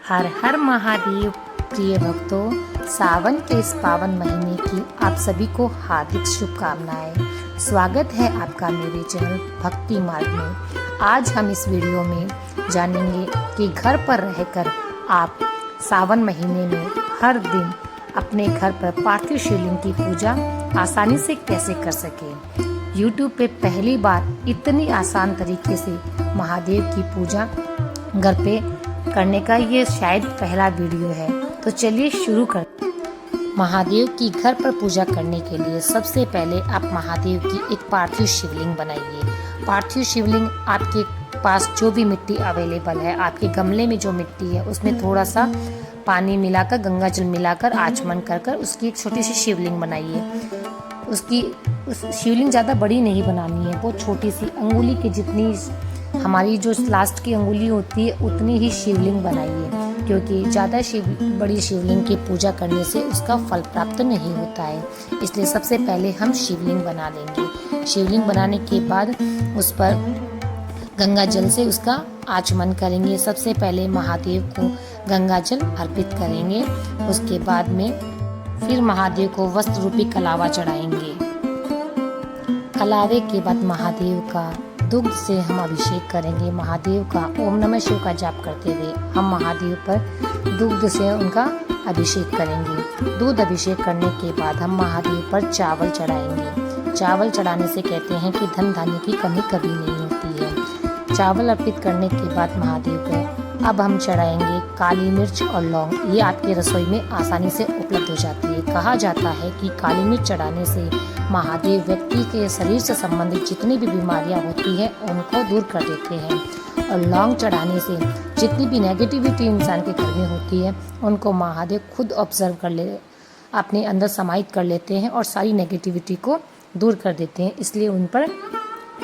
हर हर महादेव। प्रिय भक्तों, सावन के इस पावन महीने की आप सभी को हार्दिक शुभकामनाएं। स्वागत है आपका मेरे चैनल भक्ति मार्ग में। आज हम इस वीडियो में जानेंगे कि घर पर रहकर आप सावन महीने में हर दिन अपने घर पर पार्थिव शिवलिंग की पूजा आसानी से कैसे कर सकें। YouTube पे पहली बार इतनी आसान तरीके से महादेव की पूजा घर पे करने का ये शायद पहला वीडियो है। तो चलिए शुरू करते हैं। महादेव की घर पर पूजा करने के लिए सबसे पहले आप महादेव की एक पार्थिव शिवलिंग बनाइए। पार्थिव शिवलिंग आपके पास जो भी मिट्टी अवेलेबल है, आपके गमले में जो मिट्टी है उसमें थोड़ा सा पानी मिलाकर, गंगा जल मिलाकर आचमन कर कर उसकी एक छोटी सी शिवलिंग बनाइए। उस शिवलिंग ज़्यादा बड़ी नहीं बनानी है, वो छोटी सी अंगुली के जितनी हमारी जो लास्ट की अंगुली होती है उतनी ही शिवलिंग बनाइए, क्योंकि ज़्यादा बड़ी शिवलिंग की पूजा करने से उसका फल प्राप्त नहीं होता है। इसलिए सबसे पहले हम शिवलिंग बना लेंगे। शिवलिंग बनाने के बाद उस पर गंगा जल से उसका आचमन करेंगे। सबसे पहले महादेव को गंगा जल अर्पित करेंगे। उसके बाद में फिर महादेव को वस्त्र रूपी कलावा चढ़ाएंगे। कलावे के बाद महादेव का दुग्ध से हम अभिषेक करेंगे। महादेव का ओम नमः शिव का जाप करते हुए हम महादेव पर दुग्ध से उनका अभिषेक करेंगे। दूध अभिषेक करने के बाद हम महादेव पर चावल चढ़ाएंगे। चावल चढ़ाने से कहते हैं कि धन धान्य की कमी कभी नहीं होती है। चावल अर्पित करने के बाद महादेव को अब हम चढ़ाएंगे काली मिर्च और लौंग। ये आपके रसोई में आसानी से उपलब्ध हो जाती है। कहा जाता है कि काली मिर्च चढ़ाने से महादेव व्यक्ति के शरीर से संबंधित जितनी भी बीमारियां होती हैं उनको दूर कर देते हैं, और लौंग चढ़ाने से जितनी भी नेगेटिविटी इंसान के घर में होती है उनको महादेव खुद ऑब्जर्व कर ले, अपने अंदर समाहित कर लेते हैं और सारी नेगेटिविटी को दूर कर देते हैं। इसलिए उन पर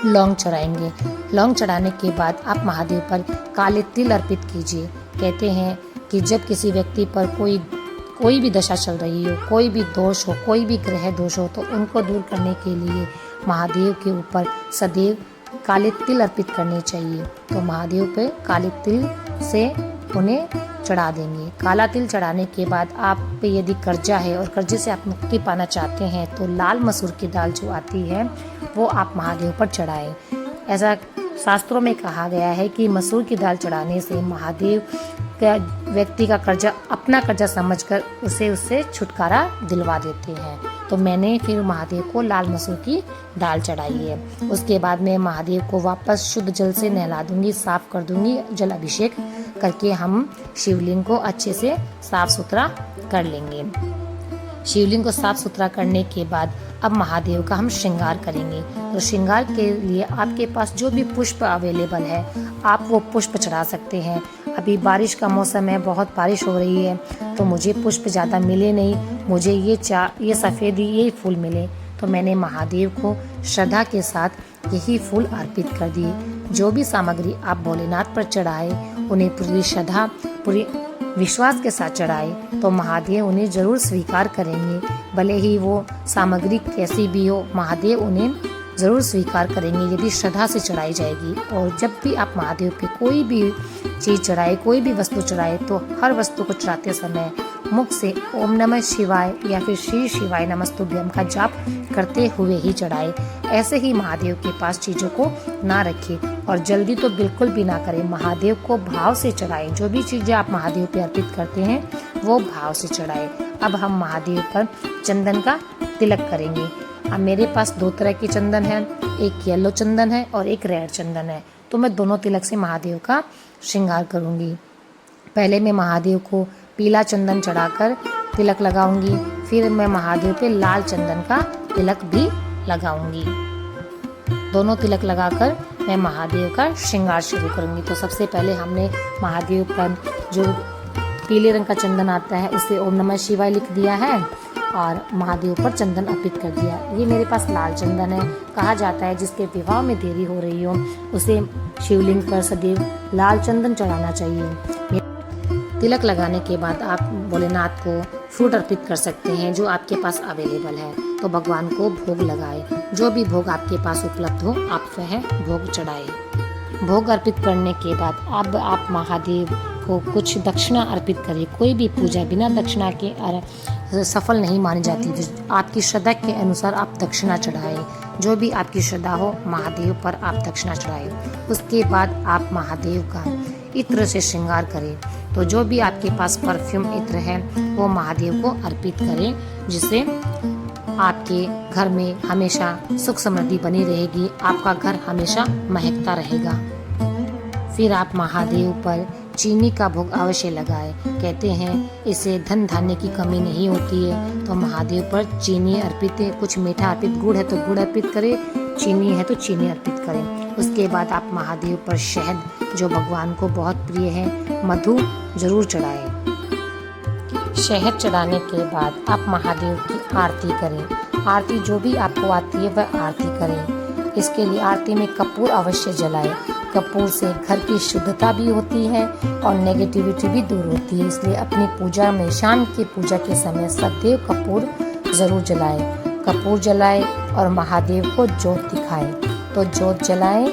लौंग चढ़ाएंगे। लौंग चढ़ाने के बाद आप महादेव पर काले तिल अर्पित कीजिए। कहते हैं कि जब किसी व्यक्ति पर कोई भी दशा चल रही हो, कोई भी दोष हो, कोई भी ग्रह दोष हो, तो उनको दूर करने के लिए महादेव के ऊपर सदैव काले तिल अर्पित करने चाहिए। तो महादेव पे काले तिल से उन्हें चढ़ा देंगे। काला तिल चढ़ाने के बाद आप पे यदि कर्जा है और कर्जे से आप मुक्ति पाना चाहते हैं तो लाल मसूर की दाल जो आती है वो आप महादेव पर चढ़ाएं। ऐसा शास्त्रों में कहा गया है कि मसूर की दाल चढ़ाने से महादेव का व्यक्ति का कर्जा अपना कर्जा समझकर उससे छुटकारा दिलवा देते हैं। तो मैंने फिर महादेव को लाल मसूर की दाल चढ़ाई है। उसके बाद मैं महादेव को वापस शुद्ध जल से नहला दूंगी, साफ कर दूंगी। जल अभिषेक करके हम शिवलिंग को अच्छे से साफ सुथरा कर लेंगे। शिवलिंग को साफ सुथरा करने के बाद अब महादेव का हम श्रृंगार करेंगे। तो श्रृंगार के लिए आपके पास जो भी पुष्प अवेलेबल है आप वो पुष्प चढ़ा सकते हैं। अभी बारिश का मौसम है, बहुत बारिश हो रही है, तो मुझे पुष्प ज़्यादा मिले नहीं, मुझे ये सफ़ेदी यही फूल मिले, तो मैंने महादेव को श्रद्धा के साथ यही फूल अर्पित कर दिए। जो भी सामग्री आप भोलेनाथ पर चढ़ाए उन्हें पूरी श्रद्धा, पूरी विश्वास के साथ चढ़ाए तो महादेव उन्हें जरूर स्वीकार करेंगे। भले ही वो सामग्री कैसी भी हो, महादेव उन्हें ज़रूर स्वीकार करेंगे यदि श्रद्धा से चढ़ाई जाएगी। और जब भी आप महादेव पे कोई भी चीज़ चढ़ाए, कोई भी वस्तु चढ़ाए, तो हर वस्तु को चढ़ाते समय मुख से ओम नमः शिवाय या फिर श्री शिवाय नमस्तुभ्यम का जाप करते हुए ही चढ़ाए। ऐसे ही महादेव के पास चीज़ों को ना रखें और जल्दी तो बिल्कुल भी ना करें। महादेव को भाव से चढ़ाएं। जो भी चीज़ें आप महादेव पे अर्पित करते हैं वो भाव से चढ़ाएं। अब हम महादेव पर चंदन का तिलक करेंगे। अब मेरे पास दो तरह के चंदन है, एक येलो चंदन है और एक रेड चंदन है, तो मैं दोनों तिलक से महादेव का श्रृंगार करूंगी। पहले मैं महादेव को पीला चंदन चढ़ाकर तिलक लगाऊंगी, फिर मैं महादेव पे लाल चंदन का तिलक भी लगाऊंगी। दोनों तिलक लगाकर मैं महादेव का श्रृंगार शुरू करूंगी। तो सबसे पहले हमने महादेव पर जो पीले रंग का चंदन आता है उससे ओम नमः शिवाय लिख दिया है और महादेव पर चंदन अर्पित कर दिया। ये मेरे पास लाल चंदन है। कहा जाता है जिसके विवाह में देरी हो रही हो उसे शिवलिंग पर सदैव लाल चंदन चढ़ाना चाहिए। तिलक लगाने के बाद आप भोलेनाथ को फ्रूट अर्पित कर सकते हैं जो आपके पास अवेलेबल है। तो भगवान को भोग लगाए। जो भी भोग आपके पास उपलब्ध हो आप वह भोग चढ़ाए। भोग अर्पित करने के बाद अब आप महादेव को कुछ दक्षिणा अर्पित करें। कोई भी पूजा बिना दक्षिणा के सफल नहीं मानी जाती। आपकी श्रद्धा के अनुसार आप दक्षिणा चढ़ाएं। जो भी आपकी श्रद्धा हो महादेव पर आप दक्षिणा चढ़ाएं। उसके बाद आप महादेव का इत्र से श्रृंगार करें। तो जो भी आपके पास परफ्यूम इत्र है वो महादेव को अर्पित करें, जिससे आपके घर में हमेशा सुख समृद्धि बनी रहेगी, आपका घर हमेशा महकता रहेगा। फिर आप महादेव पर चीनी का भोग अवश्य लगाएं। कहते हैं इससे धन धान्य की कमी नहीं होती है। तो महादेव पर चीनी अर्पित है, कुछ मीठा अर्पित, गुड़ है तो गुड़ अर्पित करें, चीनी है तो चीनी अर्पित करें। उसके बाद आप महादेव पर शहद, जो भगवान को बहुत प्रिय है, मधु जरूर चढ़ाएं। शहद चढ़ाने के बाद आप महादेव की आरती करें। आरती जो भी आपको आती है वह आरती करें। इसके लिए आरती में कपूर अवश्य जलाएं। कपूर से घर की शुद्धता भी होती है और नेगेटिविटी भी दूर होती है। इसलिए अपनी पूजा में, शाम की पूजा के समय सदैव कपूर जरूर जलाएं। कपूर जलाएं और महादेव को जोत दिखाएं। तो जोत जलाएं,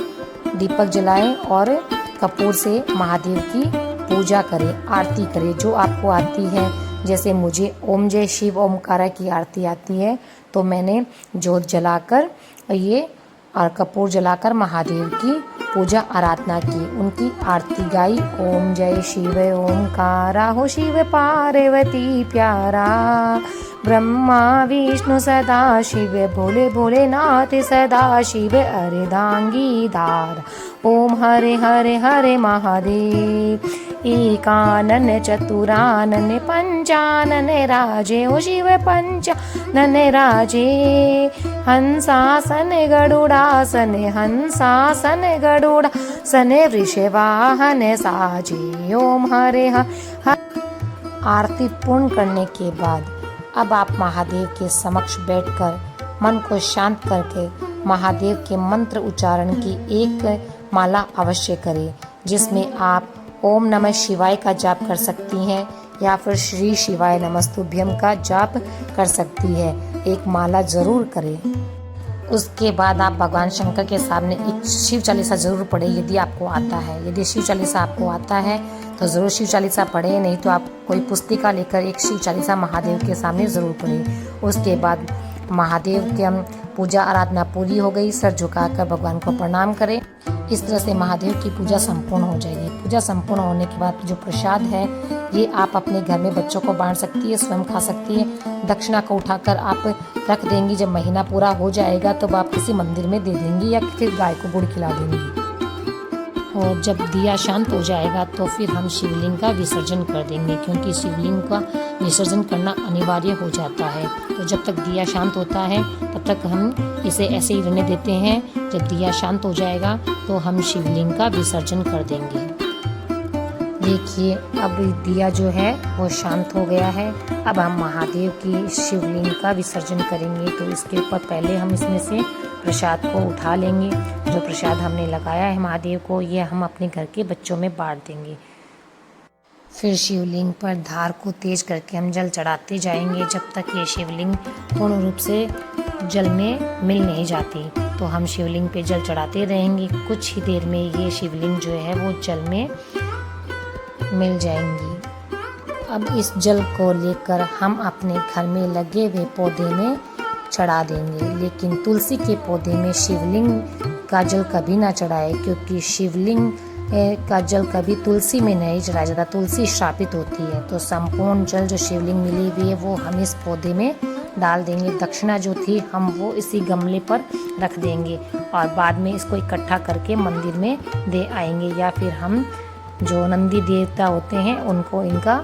दीपक जलाएं और कपूर से महादेव की पूजा करें, आरती करें। जो आपको आती है, जैसे मुझे ओम जय शिव ओमकारा की आरती आती है, तो मैंने जोत जलाकर ये और कपूर जलाकर महादेव की पूजा आराधना की, उनकी आरती गाई। ओम जय शिव ओमकारा हो शिव पार्वती प्यारा, ब्रह्मा विष्णु सदा शिव, भोले भोलेनाथ सदा शिव, अर्धांगी धार। ओम हरे हरे हरे महादेव, एकानन चतुरानन पंचानन राजे, ओ शिव पंचानन राजे। हंसासन गरुड़ासन, हंसासन गरुड़ासन, वृषवाहन साजे। ओम हरे हरे। आरती पूर्ण करने के बाद अब आप महादेव के समक्ष बैठकर मन को शांत करके महादेव के मंत्र उच्चारण की एक माला अवश्य करें, जिसमें आप ओम नमः शिवाय का जाप कर सकती हैं या फिर श्री शिवाय नमस्तुभ्यम का जाप कर सकती है। एक माला जरूर करें। उसके बाद आप भगवान शंकर के सामने एक शिव चालीसा जरूर पढ़ें यदि आपको आता है। यदि शिव चालीसा आपको आता है तो ज़रूर शिव चालीसा पढ़ें, नहीं तो आप कोई पुस्तिका लेकर एक शिव चालीसा महादेव के सामने ज़रूर पढ़ें। उसके बाद महादेव की पूजा आराधना पूरी हो गई, सर झुकाकर भगवान को प्रणाम करें। इस तरह से महादेव की पूजा संपूर्ण हो जाएगी। पूजा संपूर्ण होने के बाद जो प्रसाद है ये आप अपने घर में बच्चों को बांट सकती है, स्वयं खा सकती है। दक्षिणा को उठाकर आप रख देंगी। जब महीना पूरा हो जाएगा तो आप किसी मंदिर में दे देंगी या फिर गाय को गुड़ खिला देंगी। और जब दिया शांत हो जाएगा तो फिर हम शिवलिंग का विसर्जन कर देंगे, क्योंकि शिवलिंग का विसर्जन करना अनिवार्य हो जाता है। तो जब तक दिया शांत होता है तब तक हम इसे ऐसे ही रहने देते हैं। जब दिया शांत हो जाएगा तो हम शिवलिंग का विसर्जन कर देंगे। देखिए अब दिया जो है वो शांत हो गया है। अब हम महादेव की शिवलिंग का विसर्जन करेंगे। तो इसके ऊपर पहले हम इसमें से प्रसाद को उठा लेंगे। जो प्रसाद हमने लगाया है महादेव को, ये हम अपने घर के बच्चों में बांट देंगे। फिर शिवलिंग पर धार को तेज करके हम जल चढ़ाते जाएंगे जब तक ये शिवलिंग पूर्ण रूप से जल में मिल नहीं जाती। तो हम शिवलिंग पे जल चढ़ाते रहेंगे। कुछ ही देर में ये शिवलिंग जो है वो जल में मिल जाएंगी। अब इस जल को लेकर हम अपने घर में लगे हुए पौधे में चढ़ा देंगे, लेकिन तुलसी के पौधे में शिवलिंग का जल कभी ना चढ़ाए, क्योंकि शिवलिंग का जल कभी तुलसी में नहीं चढ़ाया जाता। तुलसी श्रापित होती है। तो संपूर्ण जल जो शिवलिंग मिली हुई है वो हम इस पौधे में डाल देंगे। दक्षिणा जो थी हम वो इसी गमले पर रख देंगे और बाद में इसको इकट्ठा करके मंदिर में दे आएंगे, या फिर हम जो नंदी देवता होते हैं उनको इनका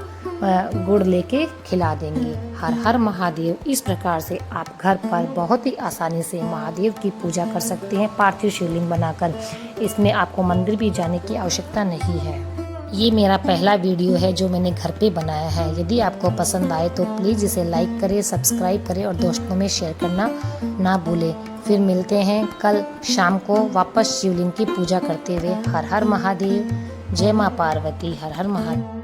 गुड़ लेके खिला देंगे। हर हर महादेव। इस प्रकार से आप घर पर बहुत ही आसानी से महादेव की पूजा कर सकते हैं पार्थिव शिवलिंग बनाकर। इसमें आपको मंदिर भी जाने की आवश्यकता नहीं है। ये मेरा पहला वीडियो है जो मैंने घर पे बनाया है। यदि आपको पसंद आए तो प्लीज़ इसे लाइक करें, सब्सक्राइब करें और दोस्तों में शेयर करना ना भूलें। फिर मिलते हैं कल शाम को वापस शिवलिंग की पूजा करते हुए। हर हर महादेव। जय माँ पार्वती। हर हर महादेव।